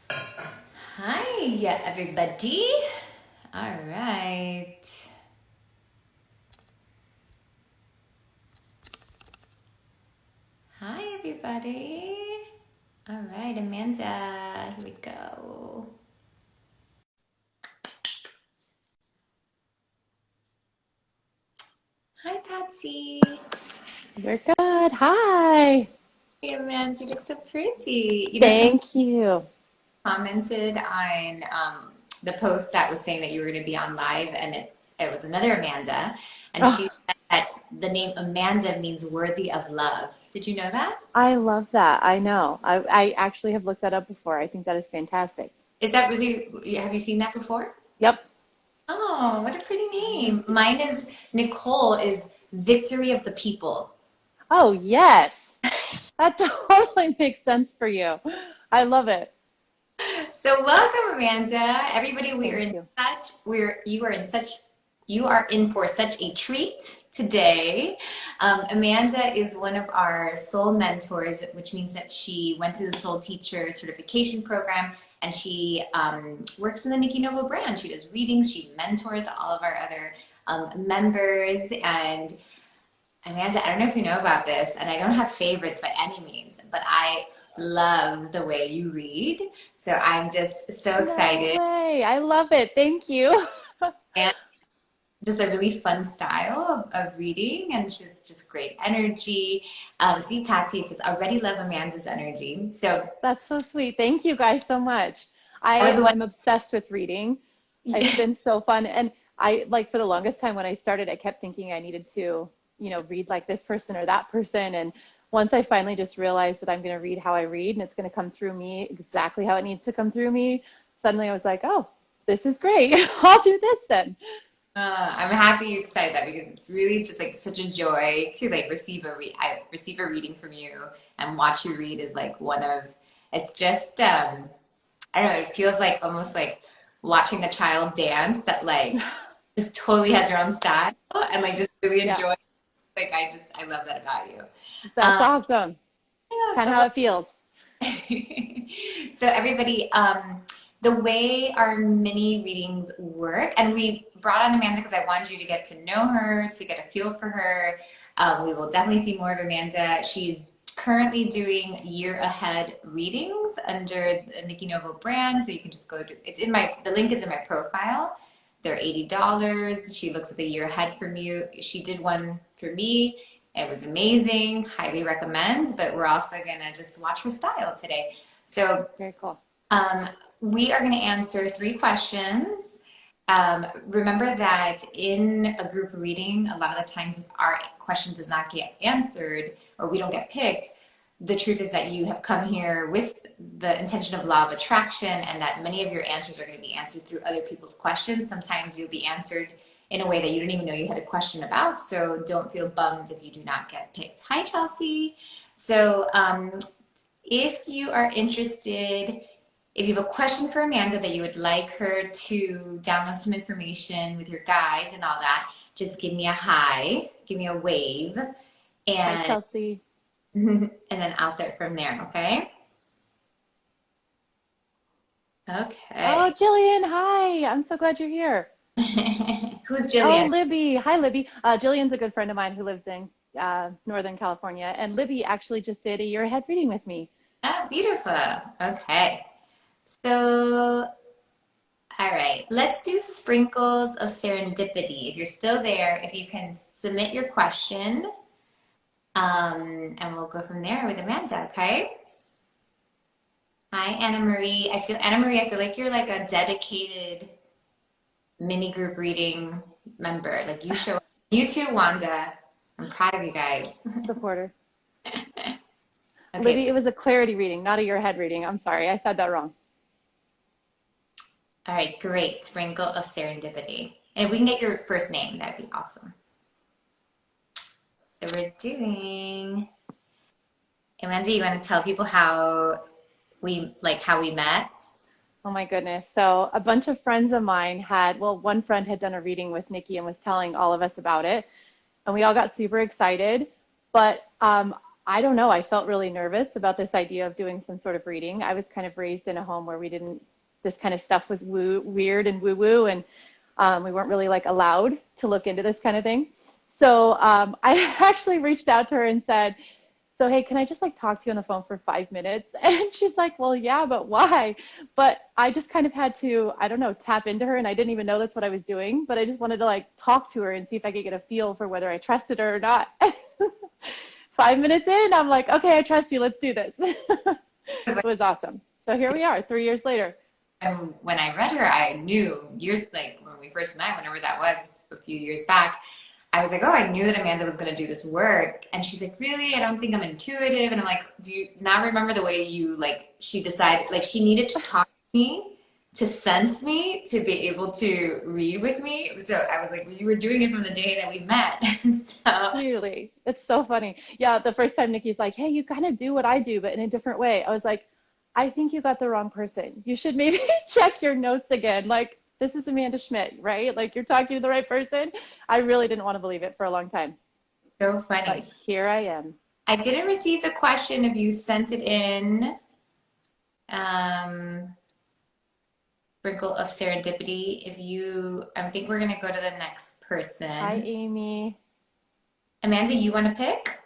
Hi, everybody. All right. Hi, everybody. All right, Amanda. Here we go. Hi, Patsy. You're good. Hi. Hey, Amanda. You look so pretty. Someone Thank you. commented on the post that was saying that you were going to be on live, and it was another Amanda, and Oh, she said that the name Amanda means worthy of love. Did you know that? I love that. I know. I actually have looked that up before. I think that is fantastic. Is that really, have you seen that before? Yep. Oh, what a pretty Mhm. name. Mine is Nicole is Victory of the People. Oh, yes. That totally makes sense for you. I love it. So welcome, Amanda. Everybody, we are Thank in you. such we're you are in such you are in for such a treat today. Amanda is one of our soul mentors, which means that she went through the soul teacher certification program and she works in the Nikki Novo brand. She does readings, she mentors all of our other members. And Amanda, I don't know if you know about this, and I don't have favorites by any means, but I love the way you read. So I'm just so No excited, way. I love it. Thank you. and just a really fun style of reading, and just great energy. See, Patsy says, already love Amanda's energy. So That's so sweet. Thank you guys so much. I was the one. I'm obsessed with reading. It's been so fun. And I like for the longest time when I started, I kept thinking I needed to, read like this person or that person. And once I finally just realized that I'm going to read how I read and it's going to come through me exactly how it needs to come through me, suddenly I was like, oh, this is great. I'll do this then. I'm happy you said that because it's really just like such a joy to like I receive a reading from you and watch you read is like one of it's just I don't know, it feels like almost like watching a child dance that like just totally has their own style and like just really Yeah, enjoy. Like I love that about you. that's Um, awesome. yeah, Kind of so how it feels. so everybody, the way our mini readings work, and we brought on Amanda because I wanted you to get to know her, to get a feel for her. We will definitely see more of Amanda. She's currently doing year ahead readings under the Nikki Novo brand, so you can just go to the link is in my profile. They're $80. She looks at the year ahead from you. She did one for me. It was amazing. Highly recommend. But we're also gonna just watch her style today. So Very cool. um, we are going to answer three questions. Remember that in a group reading, a lot of the times our question does not get answered or we don't get picked. The truth is that you have come here with the intention of law of attraction, and that many of your answers are going to be answered through other people's questions. Sometimes you'll be answered in a way that you didn't even know you had a question about. So don't feel bummed if you do not get picked. Hi, Chelsea. So if you are interested, if you have a question for Amanda that you would like her to download some information with your guides and all that, just give me a hi, give me a wave, Hi, and Chelsea. and then I'll start from there, okay? Oh, Okay. Jillian, hi. I'm so glad you're here. Who's Oh, Jillian? Libby. Hi, Libby. Jillian's a good friend of mine who lives in Northern California, and Libby actually just did a year ahead reading with me. Oh, beautiful. Okay. So, all right, let's do sprinkles of serendipity. If you're still there, if you can submit your question, and we'll go from there with Amanda, okay? Hi, Anna Marie. Anna Marie, I feel like you're like a dedicated mini group reading member. Like you show up. You too, Wanda. I'm proud of you guys. Supporter. Okay, Libby, so it was a clarity reading, not a year ahead reading. I'm sorry, I said that wrong. all right, great. Sprinkle of serendipity. And if we can get your first name, that'd be awesome. So we're doing Amanda, you want to tell people how we met? Oh my goodness. So, a bunch of friends of mine well, one friend had done a reading with Nikki and was telling all of us about it, and we all got super excited. But I don't know. I felt really nervous about this idea of doing some sort of reading. I was kind of raised in a home where we didn't, this kind of stuff was weird and woo woo, and we weren't really like allowed to look into this kind of thing. So I actually reached out to her and said, so hey, can I just like talk to you on the phone for 5 minutes? And she's like, well, yeah, but why? But I just kind of had to, I don't know, tap into her, and I didn't even know that's what I was doing, but I just wanted to like talk to her and see if I could get a feel for whether I trusted her or not. 5 minutes in, I'm like, okay, I trust you. Let's do this. It was awesome. So here we are, 3 years later. And when I read her, I knew years, like when we first met, whenever that was a few years back, I was like, oh, I knew that Amanda was going to do this work. And she's like, really? I don't think I'm intuitive. And I'm like, do you not remember the way you, like, she decided, like, she needed to talk to me, to sense me, to be able to read with me. So I was like, well, you were doing it from the day that we met. So, Really, it's so funny. Yeah, the first time Nikki's like, hey, you kind of do what I do, but in a different way. I was like, I think you got the wrong person. You should maybe check your notes again. Like, this is Amanda Schmidt, right? Like, you're talking to the right person. I really didn't want to believe it for a long time, so but funny. here I am. I didn't receive the question if you sent it in. Um, Sprinkle of serendipity. If you, I think we're gonna go to the next Hi, person. Amy. Amanda, you want to pick?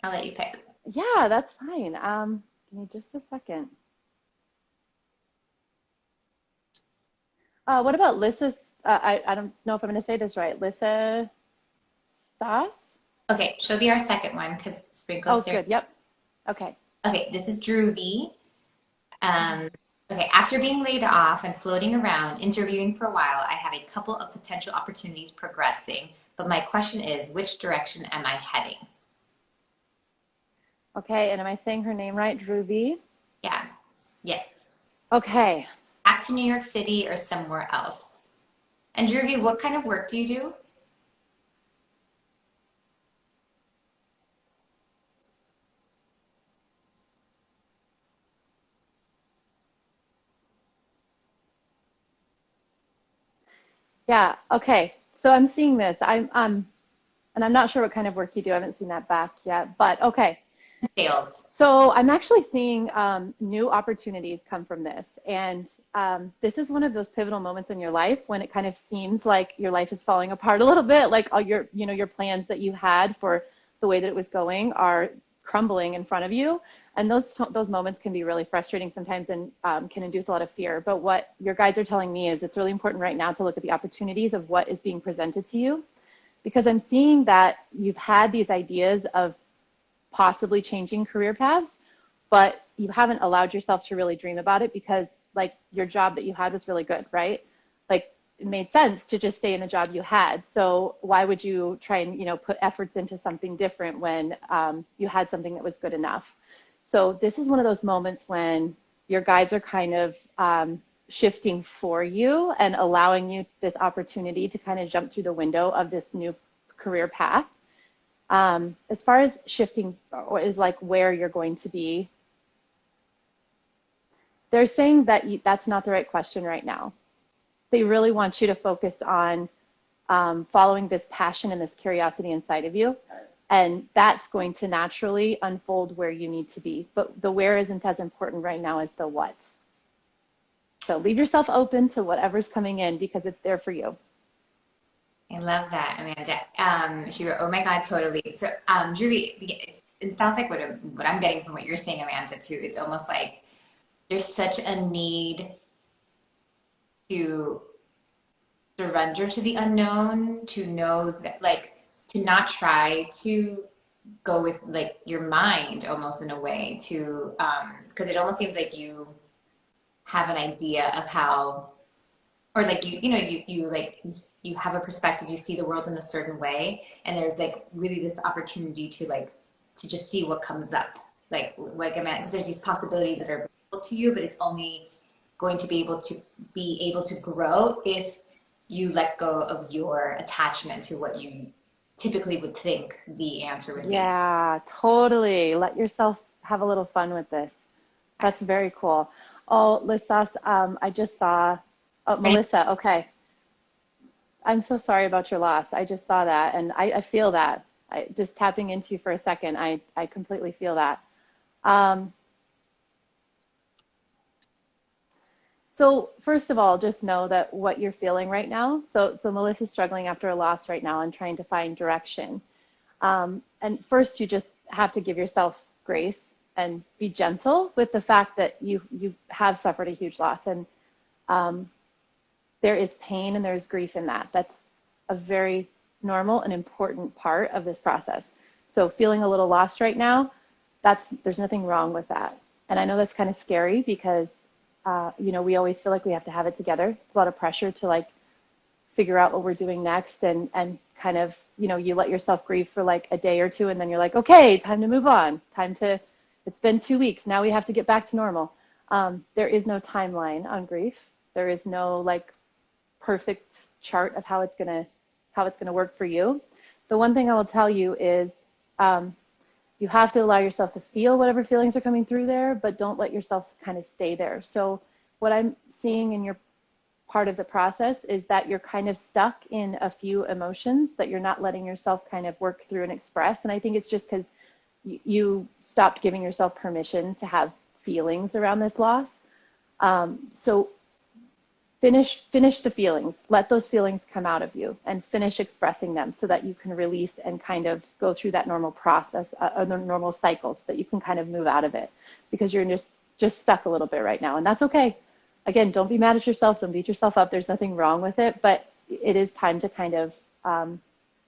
I'll let you pick. Yeah, that's fine. Give me just a second. What about Lissa? I don't know if I'm going to say this right. Lissa Stas? Okay, she'll be our second one because Sprinkle of Oh, serendipity. good. Yep. Okay. Okay, this is Drew V. Mhm. Um, okay, after being laid off and floating around, interviewing for a while, I have a couple of potential opportunities progressing. But my question is, which direction am I heading? Okay. And am I saying her name right? Dhruvi? Yeah. Yes. Okay. Back to New York City or somewhere else? And Druvi, what kind of work do you do? Yeah. Okay. So I'm seeing this. And I'm not sure what kind of work you do. I haven't seen that back yet, but okay. Sales. So I'm actually seeing new opportunities come from this. And this is one of those pivotal moments in your life when it kind of seems like your life is falling apart a little bit, like all your, your plans that you had for the way that it was going are crumbling in front of you. And those moments can be really frustrating sometimes and can induce a lot of fear. But what your guides are telling me is it's really important right now to look at the opportunities of what is being presented to you, because I'm seeing that you've had these ideas of possibly changing career paths, but you haven't allowed yourself to really dream about it because like your job that you had was really good, right? Like it made sense to just stay in the job you had. So why would you try and, put efforts into something different when you had something that was good enough? So this is one of those moments when your guides are kind of shifting for you and allowing you this opportunity to kind of jump through the window of this new career path. As far as shifting is like where you're going to be, they're saying that that's not the right question right now. They really want you to focus on following this passion and this curiosity inside of you. And that's going to naturally unfold where you need to be. But the where isn't as important right now as the what. So leave yourself open to whatever's coming in because it's there for you. I love that, Amanda. She wrote, "Oh my God, totally." So, Julie, it sounds like what I'm getting from what you're saying, Amanda, too, is almost like there's such a need to surrender to the unknown, to know that, like, to not try to go with like your mind, almost in a way, to because it almost seems like you have an idea of how or like you have a perspective, you see the world in a certain way, and there's like really this opportunity to like to just see what comes up, like I meant, because there's these possibilities that are available to you, but it's only going to be able to grow if you let go of your attachment to what you typically would think the answer would be. Yeah, totally. Let yourself have a little fun with this. That's very cool. Oh, Lissas, I just saw, oh, Melissa, okay. I'm so sorry about your loss. I just saw that and I feel that. Just tapping into you for a second, I completely feel that. Um, so first of all, just know that what you're feeling right now. So Melissa's struggling after a loss right now and trying to find direction. And first, you just have to give yourself grace and be gentle with the fact that you have suffered a huge loss, and there is pain and there is grief in that. That's a very normal and important part of this process. So feeling a little lost right now, there's nothing wrong with that. And I know that's kind of scary because we always feel like we have to have it together. It's a lot of pressure to like figure out what we're doing next, and kind of, you let yourself grieve for like a day or two, and then you're like, okay, time to move on. It's been 2 weeks. Now we have to get back to normal. There is no timeline on grief. There is no like perfect chart of how it's gonna work for you. The one thing I will tell you is you have to allow yourself to feel whatever feelings are coming through there, but don't let yourself kind of stay there. So what I'm seeing in your part of the process is that you're kind of stuck in a few emotions that you're not letting yourself kind of work through and express. And I think it's just because you stopped giving yourself permission to have feelings around this loss. So finish the feelings, let those feelings come out of you and finish expressing them so that you can release and kind of go through that normal process, a normal cycle, so that you can kind of move out of it, because you're just stuck a little bit right now. And that's okay. Again, don't be mad at yourself. Don't beat yourself up. There's nothing wrong with it, but it is time to kind of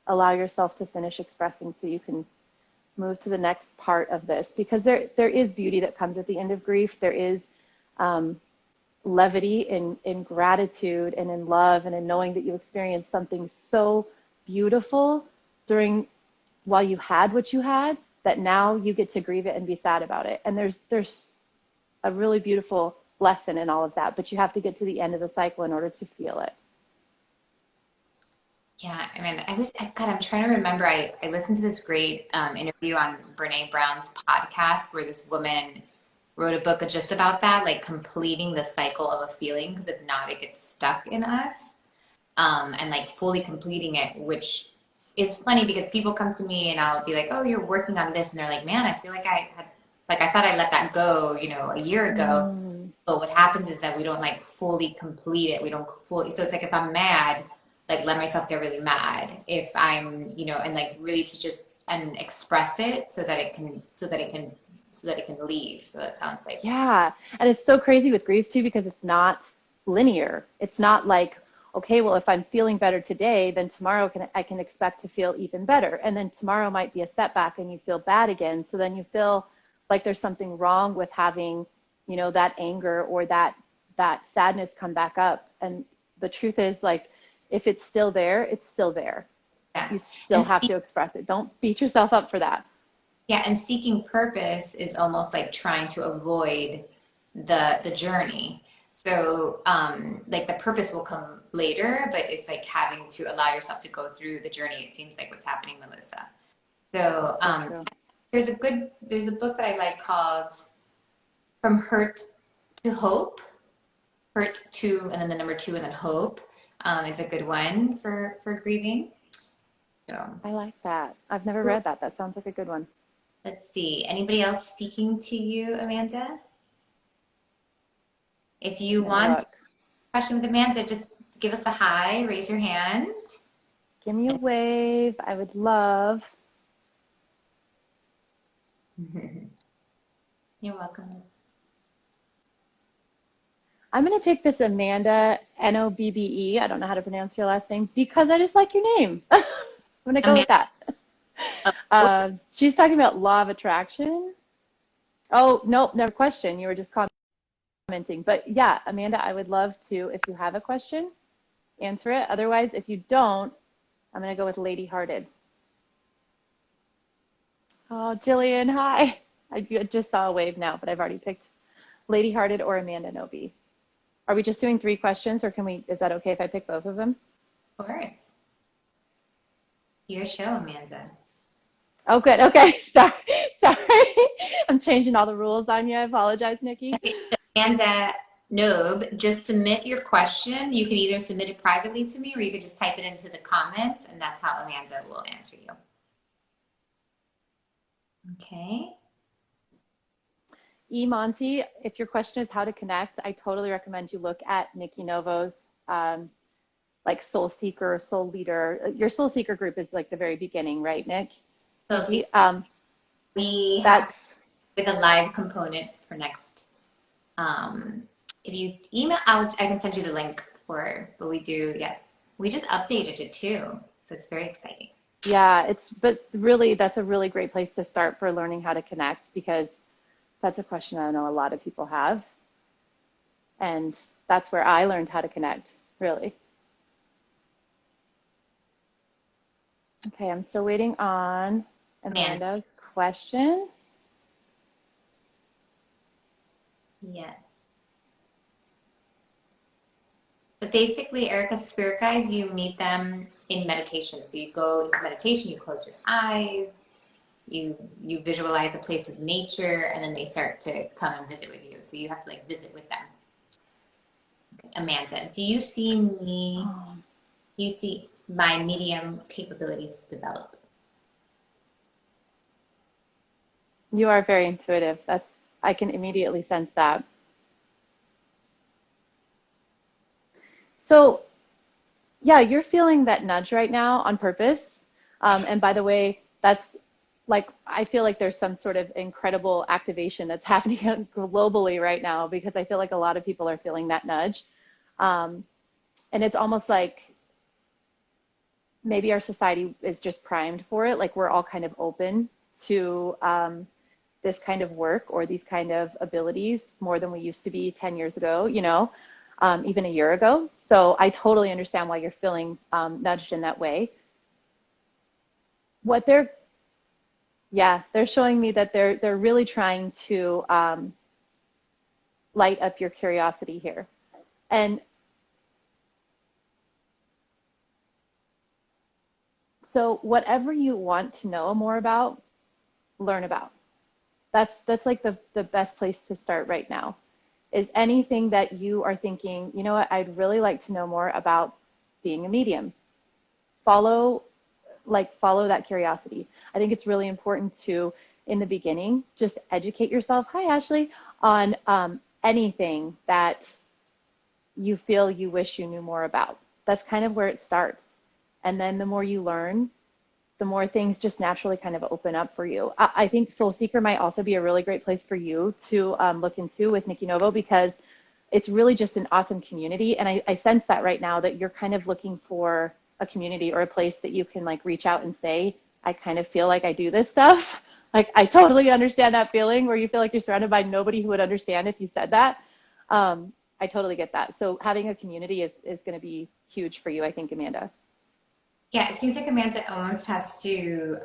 allow yourself to finish expressing so you can move to the next part of this, because there is beauty that comes at the end of grief. There is levity in gratitude and in love and in knowing that you experienced something so beautiful while you had what you had, that now you get to grieve it and be sad about it. And there's a really beautiful lesson in all of that, but you have to get to the end of the cycle in order to feel it. Yeah, I mean, God, I'm trying to remember. I listened to this great interview on Brene Brown's podcast where this woman wrote a book just about that, like completing the cycle of a feeling, because if not, it gets stuck in us, and like fully completing it, which is funny because people come to me and I'll be like, oh, you're working on this. And they're like, man, I feel like I thought I let that go, a year ago. But what happens is that we don't like fully complete it. We don't fully, so it's like if I'm mad, like let myself get really mad. If I'm, and like really to just and express it so that it can leave. So that sounds like. Yeah. And it's so crazy with grief too, because it's not linear. It's not like, okay, well, if I'm feeling better today, then tomorrow I can expect to feel even better. And then tomorrow might be a setback and you feel bad again. So then you feel like there's something wrong with having, that anger or that sadness come back up. And the truth is, like, if it's still there, it's still there. Yeah. You still have to express it. Don't beat yourself up for that. Yeah, and seeking purpose is almost like trying to avoid the journey. So like the purpose will come later, but it's like having to allow yourself to go through the journey. It seems like what's happening, Melissa. So there's a book that I like called From Hurt to Hope. Hurt to, and then the number 2, and then hope is a good one for grieving. So I like that. I've never read that. That sounds like a good one. Let's see. Anybody else speaking to you, Amanda? If you want a question with Amanda, just give us a hi, raise your hand. Give me a wave. I would love. You're welcome. I'm going to pick this Amanda, Nobbe. I don't know how to pronounce your last name, because I just like your name. I'm going to go with that. She's talking about law of attraction. Oh, no, never question. You were just commenting. But yeah, Amanda, I would love to, if you have a question, answer it. Otherwise, if you don't, I'm going to go with Lady Hearted. Oh, Jillian, hi. I just saw a wave now, but I've already picked Lady Hearted or Amanda Nobbe. Are we just doing 3 questions, or is that okay if I pick both of them? Of course. Your show, Amanda. Oh, good. Okay. Sorry. I'm changing all the rules on you. I apologize, Nikki. Okay. Amanda Nobbe, just submit your question. You can either submit it privately to me, or you could just type it into the comments, and that's how Amanda will answer you. Okay. E Monty, if your question is how to connect, I totally recommend you look at Nikki Novo's like Soul Seeker, Soul Leader. Your Soul Seeker group is like the very beginning, right, So see, Nikki? we have That's with a live component for next. Um, if you email out, I can send you the link for, but we do, yes. We just updated it too. So it's very exciting. yeah, but really that's a really great place to start for learning how to connect because that's a question I know a lot of people have. And that's where I learned how to connect, really. Okay, I'm still waiting on Man, Amanda's question. yes. But basically, Erica's spirit guides, you meet them in meditation. So you go into meditation, you close your eyes, you visualize a place of nature, and then they start to come and visit with you. So you have to like visit with them. Okay. Amanda, do you see me? Oh, Do you see my medium capabilities develop? you are very intuitive. I can immediately sense that. So, yeah, you're feeling that nudge right now on purpose. And by the way, that's like, I feel like there's some sort of incredible activation that's happening globally right now because I feel like a lot of people are feeling that nudge. Um, and it's almost like maybe our society is just primed for it. Like we're all kind of open to this kind of work or these kind of abilities more than we used to be 10 years ago, even a year ago. So I totally understand why you're feeling nudged in that way. What they're, yeah, they're showing me that they're really trying to light up your curiosity here. And so whatever you want to know more about, learn about. That's like the best place to start right now. Is anything that you are thinking, you know what, I'd really like to know more about being a medium. Follow follow that curiosity. I think it's really important to, in the beginning, just educate yourself. Hi, Ashley, on anything that you feel you wish you knew more about. That's kind of where it starts. And then the more you learn, the more things just naturally kind of open up for you. I think Soul Seeker might also be a really great place for you to look into with Nikki Novo because it's really just an awesome community. And I sense that right now that you're kind of looking for a community or a place that you can like reach out and say, I kind of feel like I do this stuff. Like I totally understand that feeling where you feel like you're surrounded by nobody who would understand if you said that. I totally get that. So having a community is going to be huge for you, I think, Amanda. Yeah, it seems like Amanda almost has to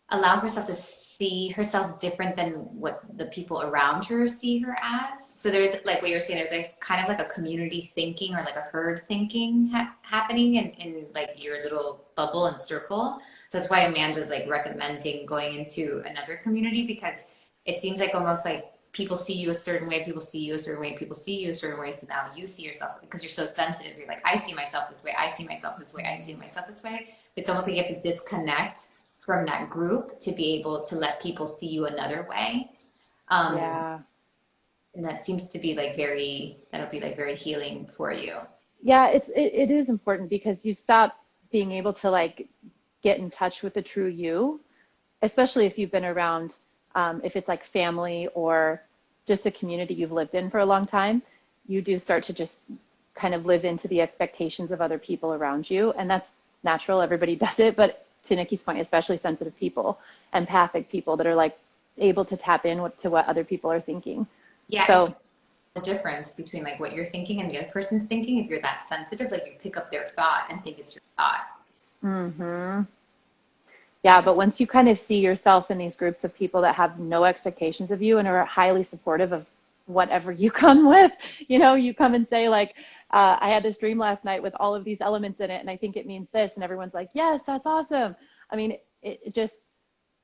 allow herself to see herself different than what the people around her see her as. So there's like what you're saying, there's like kind of like a community thinking or like a herd thinking happening in like your little bubble and circle. So that's why Amanda's like recommending going into another community because it seems like almost like people see you a certain way, people see you a certain way, people see you a certain way. So now you see yourself because you're so sensitive. You're like, I see myself this way, I see myself this way, I see myself this way. It's almost like you have to disconnect from that group to be able to let people see you another way. Um, Yeah. and that seems to be like that'll be like very healing for you. Yeah, it is important because you stop being able to like get in touch with the true you, especially if you've been around, if it's like family or just a community you've lived in for a long time, you do start to just kind of live into the expectations of other people around you. And that's natural, everybody does it. But to Nikki's point, especially sensitive people, empathic people that are like able to tap in to what other people are thinking. Yeah, it's So, the difference between like what you're thinking and the other person's thinking. If you're that sensitive, like you pick up their thought and think it's your thought. mhm. Yeah, but once you kind of see yourself in these groups of people that have no expectations of you and are highly supportive of whatever you come with, you come and say like, I had this dream last night with all of these elements in it, and I think it means this, and everyone's like, yes, that's awesome. I mean, it just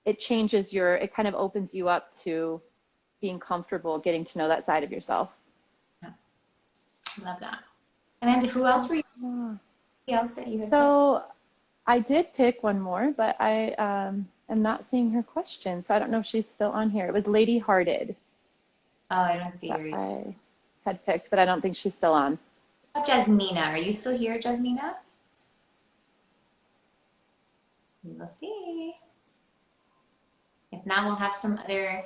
it changes it kind of opens you up to being comfortable getting to know that side of yourself. Yeah, I love that. Amanda, who else were you? Yeah. Who else that you had picked? So I did pick one more, but I am not seeing her question, so I don't know if she's still on here. It was Lady Hearted Oh, I don't see that her. I had picked, but I don't think she's still on. Oh, Jasmina, are you still here, Jasmina? We will see. If not, we'll have some other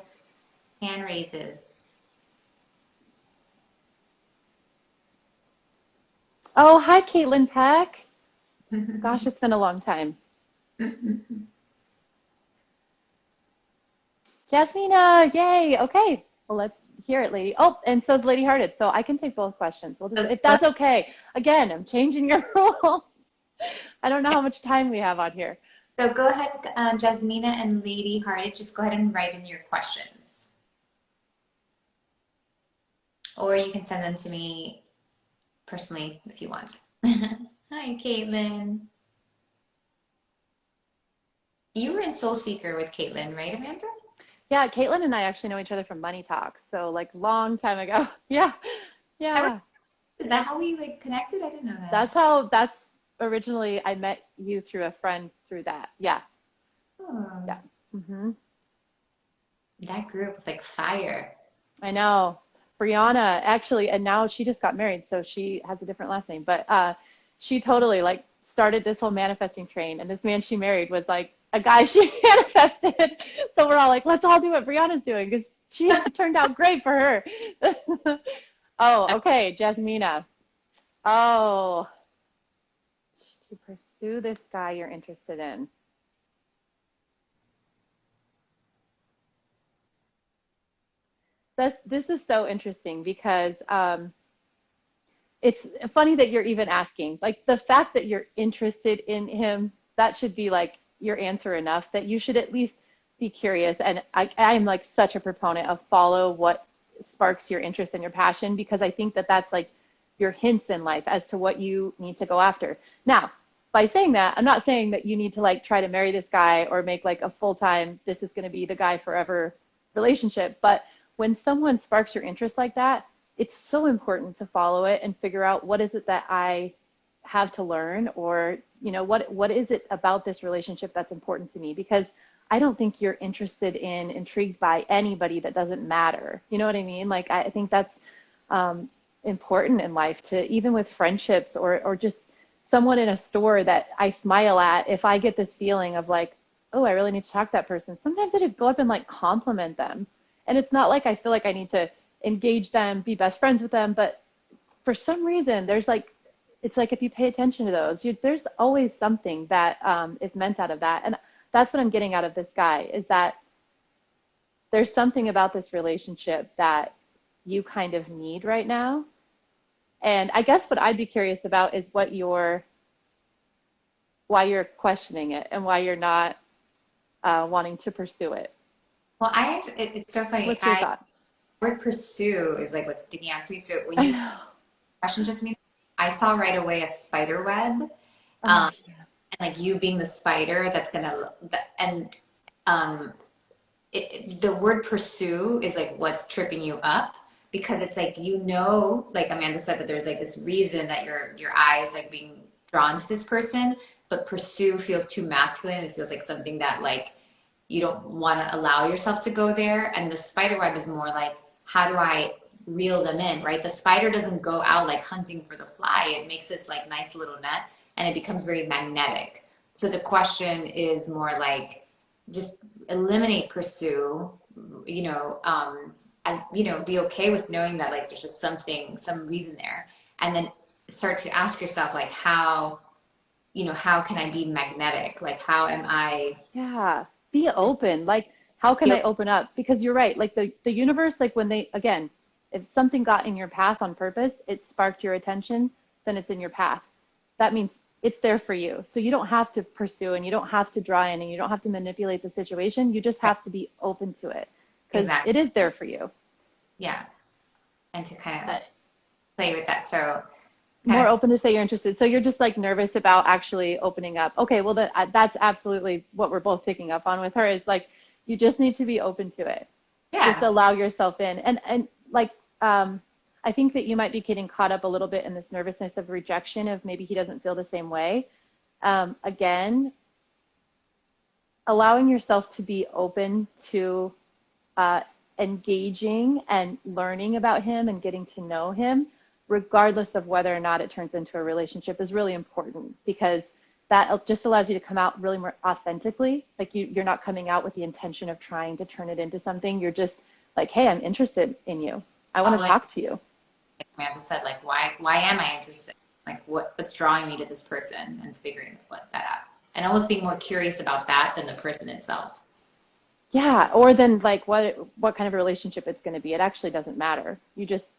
hand raises. Oh, hi, Caitlin Peck. Gosh, it's been a long time. Jasmina, yay. Okay. Well, let's hear it, lady. Oh, and so's Lady Hearted. So I can take both questions. We'll just, So if that's okay. Again, I'm changing your rule. I don't know how much time we have on here. go ahead, Jasmina and Lady Hearted, just go ahead and write in your questions. Or you can send them to me personally if you want. Hi, Caitlin. You were in Soul Seeker with Caitlin, right, Amanda? Yeah, Caitlin and I actually know each other from Money Talks. So like long time ago. Yeah. Yeah. Is that how we like connected? I didn't know that. That's originally I met you through a friend through that. Yeah. Oh, Yeah. Hmm. that group was like fire. I know. Brianna actually, and now she just got married, so she has a different last name. But she totally like started this whole manifesting train, and this man she married was like a guy she manifested. So we're all like, let's all do what Brianna's doing because she it turned out great for her. Oh, okay, Jasmina. Oh, to pursue this guy you're interested in. This is so interesting because it's funny that you're even asking. Like the fact that you're interested in him, that should be like your answer enough that you should at least be curious. And I'm like such a proponent of follow what sparks your interest and your passion because I think that that's like your hints in life as to what you need to go after. Now, by saying that, I'm not saying that you need to like try to marry this guy or make like a full-time, this is going to be the guy forever relationship. But when someone sparks your interest like that, it's so important to follow it and figure out what is it that I have to learn or what is it about this relationship that's important to me because I don't think you're interested in intrigued by anybody that doesn't matter. You know what I mean? Like I think that's important in life to even with friendships or just someone in a store that I smile at if I get this feeling of like, oh, I really need to talk to that person. Sometimes I just go up and like compliment them. And it's not like I feel like I need to engage them, be best friends with them. But for some reason, there's like, it's like if you pay attention to those, there's always something that is meant out of that. And that's what I'm getting out of this guy is that there's something about this relationship that you kind of need right now. And I guess what I'd be curious about is why you're questioning it and why you're not wanting to pursue it. Well, I actually, it's so funny. What's your thought? Word pursue is like what's sticking out to me. So when I you know. question just me, I saw right away a spider web, Oh, yeah. and like you being the spider that's gonna, and um, the word pursue is like what's tripping you up because it's like like Amanda said that there's like this reason that your eye is like being drawn to this person, but pursue feels too masculine. It feels like something that like you don't want to allow yourself to go there. And the spider web is more like, how do I reel them in, right? The spider doesn't go out like hunting for the fly. It makes this like nice little net and it becomes very magnetic. So the question is more like, just eliminate pursue, and be okay with knowing that like there's just something, some reason there. And then start to ask yourself like how can I be magnetic? Like how am I Yeah. Be open. Like, how can feel I open up? Because you're right. Like the universe, like when they again, if something got in your path on purpose, it sparked your attention, then it's in your past. That means it's there for you. So you don't have to pursue and you don't have to draw in and you don't have to manipulate the situation. You just have to be open to it because exactly? it is there for you. Yeah. And to kind of Uh, play with that. So kind More of, open to say you're interested. So you're just like nervous about actually opening up. Okay, well that's absolutely what we're both picking up on with her is like you just need to be open to it. Just yeah, allow yourself in. And like I think that you might be getting caught up a little bit in this nervousness of rejection of maybe he doesn't feel the same way. Again, allowing yourself to be open to uh, engaging and learning about him and getting to know him, regardless of whether or not it turns into a relationship, is really important, because that just allows you to come out really more authentically. Like you're not coming out with the intention of trying to turn it into something. You're just like, hey, I'm interested in you. I want to Like talk to you. Amanda said, like, why am I interested? Like, what's drawing me to this person, and figuring that out, and almost being more curious about that than the person itself. Yeah, or then like what kind of a relationship it's going to be. It actually doesn't matter. You just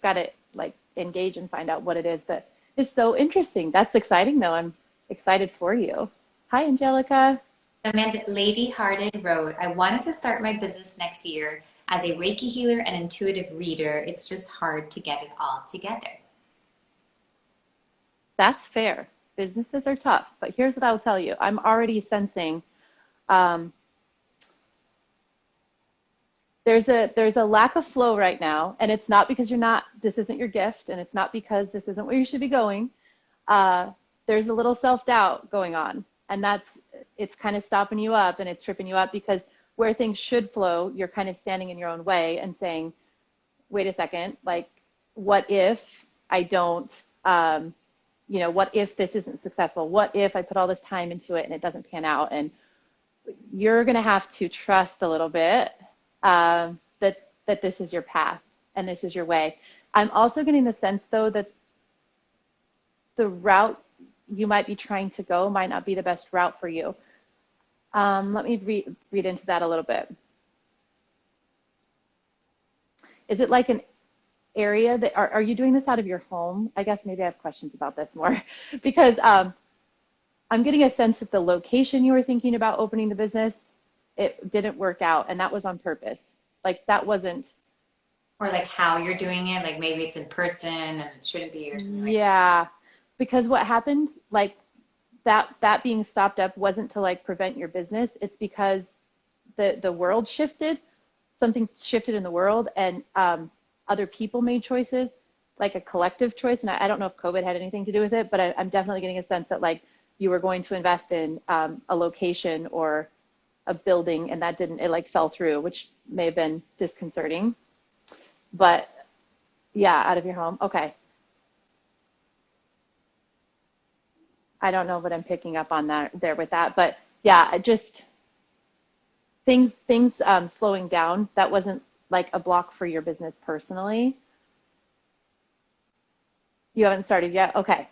got to like engage and find out what it is that is so interesting. That's exciting though. I'm excited for you. Hi, Angelica. Amanda, Lady Hearted wrote, I wanted to start my business next year as a Reiki healer and intuitive reader. It's just hard to get it all together. That's fair. Businesses are tough, but here's what I'll tell you. I'm already sensing um, there's a lack of flow right now, and it's not because this isn't your gift, and it's not because this isn't where you should be going. uh, there's a little self-doubt going on, and it's kind of stopping you up and it's tripping you up, because where things should flow, you're kind of standing in your own way and saying, wait a second, like, what if I don't, what if this isn't successful? What if I put all this time into it and it doesn't pan out? And you're going to have to trust a little bit that this is your path and this is your way. I'm also getting the sense, though, that the route you might be trying to go might not be the best route for you. Let me read into that a little bit. Is it like an area that, are you doing this out of your home? I guess maybe I have questions about this more because I'm getting a sense that the location you were thinking about opening the business, it didn't work out, and that was on purpose. Like that wasn't. Or like how you're doing it, like maybe it's in person and it shouldn't be, or something like that. Yeah, because what happened, like that being stopped up wasn't to like prevent your business. It's because the world shifted, something shifted in the world, and other people made choices, like a collective choice. And I don't know if COVID had anything to do with it, but I'm definitely getting a sense that like you were going to invest in a location or a building, and that didn't, it like fell through, which may have been disconcerting. But yeah, out of your home. Okay. I don't know what I'm picking up on that there with that, but yeah, just things slowing down. That wasn't like a block for your business personally. You haven't started yet. Okay.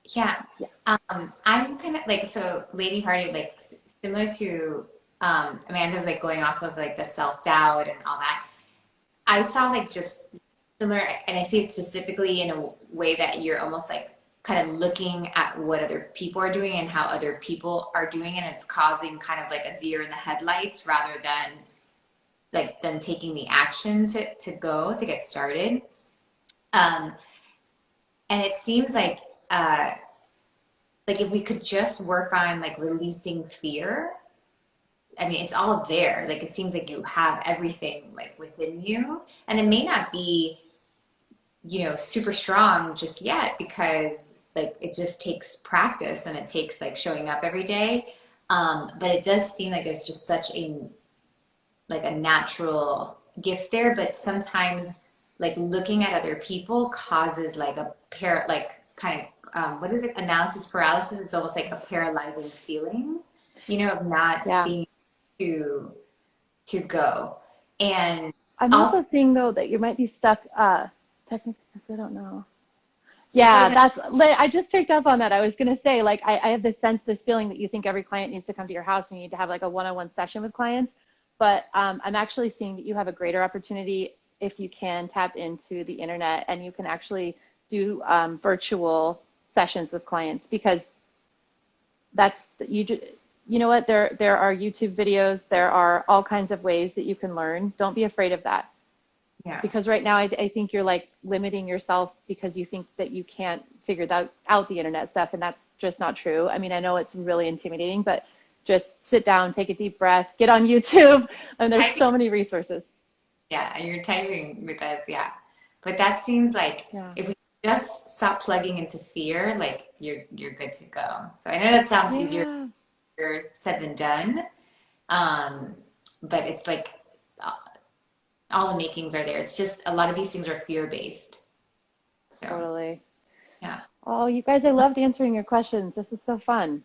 Yeah. Yeah. I'm kind of like, so Lady Hearted, like similar to Amanda's, like going off of like the self-doubt and all that. I saw like just similar, and I see it specifically in a way that you're almost like kind of looking at what other people are doing and how other people are doing it, and it's causing kind of like a deer in the headlights rather than taking the action to go to get started. Um, and it seems like if we could just work on like releasing fear. I mean, it's all there. Like it seems like you have everything like within you, and it may not be, super strong just yet, because like it just takes practice and it takes like showing up every day. But it does seem like there's just such a natural gift there. But sometimes like looking at other people causes like a like kind of what is it? Analysis paralysis is almost like a paralyzing feeling, of not Yeah. being to go. And I'm also, also seeing though that you might be stuck technically, because I don't know. so Yeah, is it, I just picked up on that. I was gonna say, like, I have this sense, this feeling that you think every client needs to come to your house and you need to have like a one-on-one session with clients. But I'm actually seeing that you have a greater opportunity if you can tap into the internet and you can actually do virtual sessions with clients, because that's you know what, there are YouTube videos, there are all kinds of ways that you can learn. Don't be afraid of that, yeah. because right now I think you're like limiting yourself because you think that you can't figure out the internet stuff, and that's just not true. I mean, I know it's really intimidating, but just sit down, take a deep breath, get on YouTube, and there's Typing, so many resources. yeah, you're typing with us, yeah. But that seems like Yeah. if we just stop plugging into fear, like you're good to go. So I know that sounds easier Yeah, said than done. Um, but it's like uh, all the makings are there. It's just a lot of these things are fear based. So totally. yeah. Oh, you guys, I loved answering your questions. This is so fun.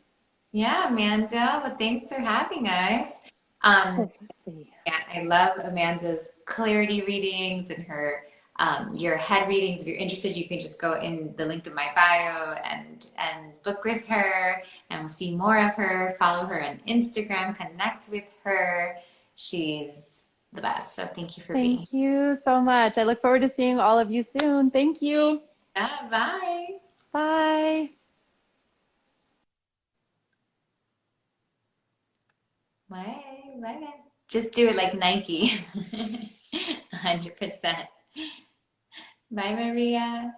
Yeah, Amanda. Well, thanks for having us. Um, Absolutely. yeah, I love Amanda's clarity readings and her your head readings. If you're interested, you can just go in the link in my bio and book with her and see more of her. Follow her on Instagram, connect with her. She's the best. So thank you for being here. Thank you so much. I look forward to seeing all of you soon. Thank you. Yeah, bye. Bye. Bye. Bye. Just do it like Nike. 100%. Bye, Maria.